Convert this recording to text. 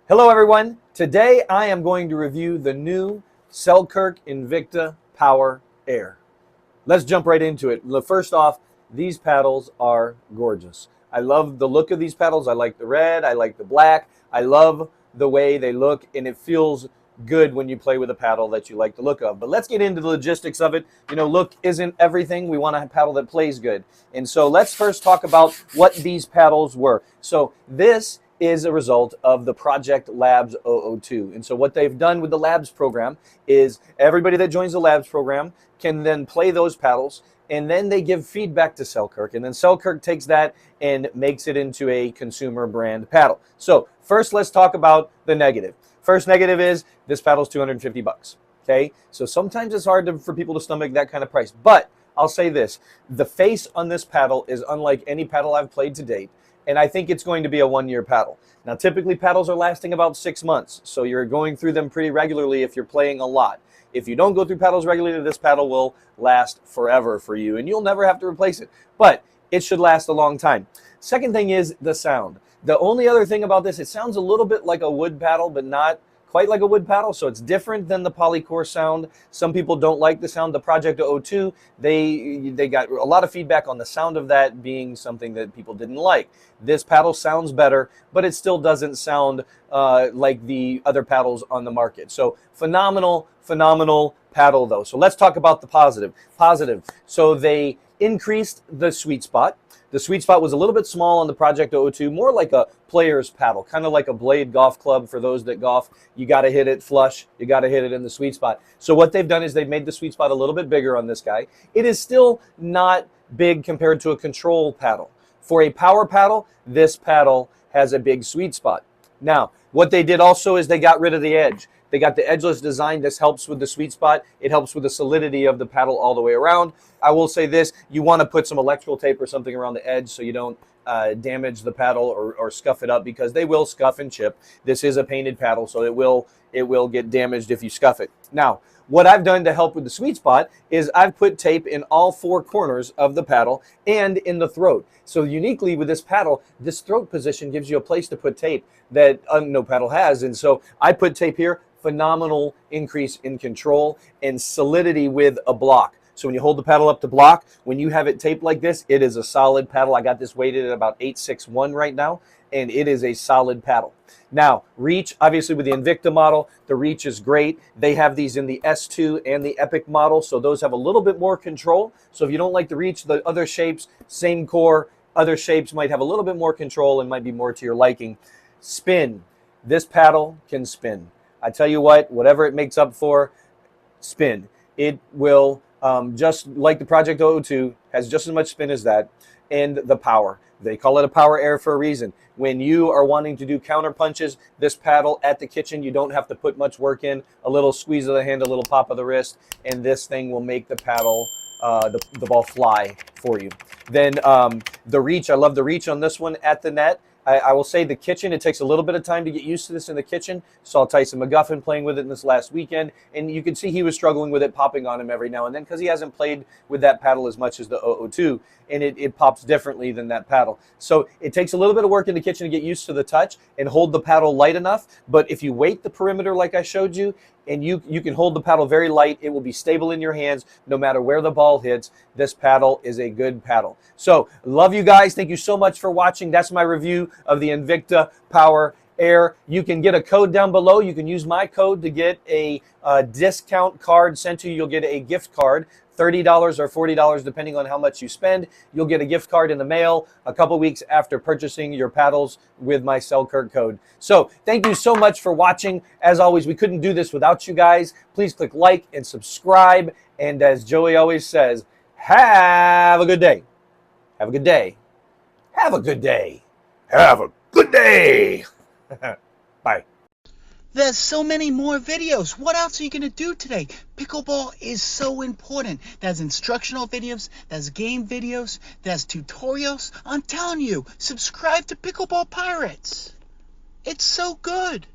Hello everyone, today I am going to review the new Selkirk Invikta Power Air. Let's jump right into it. First off, these paddles are gorgeous. I love the look of these paddles. I like the red, I like the black. I love the way they look, and it feels good when you play with a paddle that you like the look of. But let's get into the logistics of it. You know, look isn't everything. We want a paddle that plays good. And so let's first talk about what these paddles were. So this is a result of the Project Labs 002. And so what they've done with the Labs program is everybody that joins the Labs program can then play those paddles, and then they give feedback to Selkirk, and then Selkirk takes that and makes it into a consumer brand paddle. So first, let's talk about the negative. First negative is this paddle's $250. Okay, so sometimes it's hard for people to stomach that kind of price, but I'll say this: the face on this paddle is unlike any paddle I've played to date. And I think it's going to be a one-year paddle. Now, typically paddles are lasting about 6 months, so you're going through them pretty regularly if you're playing a lot. If you don't go through paddles regularly, this paddle will last forever for you, and you'll never have to replace it. But it should last a long time. Second thing is the sound. The only other thing about this, it sounds a little bit like a wood paddle, but not quite like a wood paddle, so it's different than the polycore sound. Some people don't like the sound. The Project 002, they got a lot of feedback on the sound of that being something that people didn't like. This paddle sounds better, but it still doesn't sound like the other paddles on the market. So phenomenal paddle though. So let's talk about the positive. So they increased the sweet spot. The sweet spot was a little bit small on the Project 002, more like a player's paddle, kind of like a blade golf club. For those that golf, you got to hit it flush. You got to hit it in the sweet spot. So what they've done is they've made the sweet spot a little bit bigger on this guy. It is still not big compared to a control paddle. For a power paddle, this paddle has a big sweet spot. Now, what they did also is they got rid of the edge. They got the Edgeless Design. This helps with the sweet spot. It helps with the solidity of the paddle all the way around. I will say this, you want to put some electrical tape or something around the edge so you don't damage the paddle or scuff it up, because they will scuff and chip. This is a painted paddle, so it will get damaged if you scuff it. Now, what I've done to help with the sweet spot is I've put tape in all 4 corners of the paddle and in the throat. So uniquely with this paddle, this throat position gives you a place to put tape that no paddle has. And so I put tape here. Phenomenal increase in control and solidity with a block. So when you hold the paddle up to block, when you have it taped like this, it is a solid paddle. I got this weighted at about 861 right now, and it is a solid paddle. Now, reach, obviously with the Invikta model, the reach is great. They have these in the S2 and the Epic model, so those have a little bit more control. So if you don't like the reach, the other shapes, same core, other shapes might have a little bit more control and might be more to your liking. Spin. This paddle can spin. I tell you what, whatever it makes up for, spin. It will, just like the Project 002, has just as much spin as that. And the power. They call it a power air for a reason. When you are wanting to do counter punches, this paddle at the kitchen, you don't have to put much work in. A little squeeze of the hand, a little pop of the wrist, and this thing will make the paddle, the ball fly for you. Then the reach, I love the reach on this one at the net. I will say the kitchen, it takes a little bit of time to get used to this in the kitchen. Saw Tyson McGuffin playing with it in this last weekend, and you can see he was struggling with it, popping on him every now and then because he hasn't played with that paddle as much as the 002, and it pops differently than that paddle. So it takes a little bit of work in the kitchen to get used to the touch and hold the paddle light enough, but if you weight the perimeter like I showed you, and you can hold the paddle very light, it will be stable in your hands no matter where the ball hits. This paddle is a good paddle. So, love you guys. Thank you so much for watching. That's my review of the Invikta Power Air. You can get a code down below. You can use my code to get a discount card sent to you. You'll get a gift card, $30 or $40 depending on how much you spend. You'll get a gift card in the mail a couple weeks after purchasing your paddles with my Selkirk code. So thank you so much for watching. As always, we couldn't do this without you guys. Please click like and subscribe. And as Joey always says, have a good day. Have a good day. Have a good day. Have a good day. Bye. There's so many more videos. What else are you going to do today? Pickleball is so important. There's instructional videos, there's game videos, there's tutorials. I'm telling you, subscribe to Pickleball Pirates. It's so good.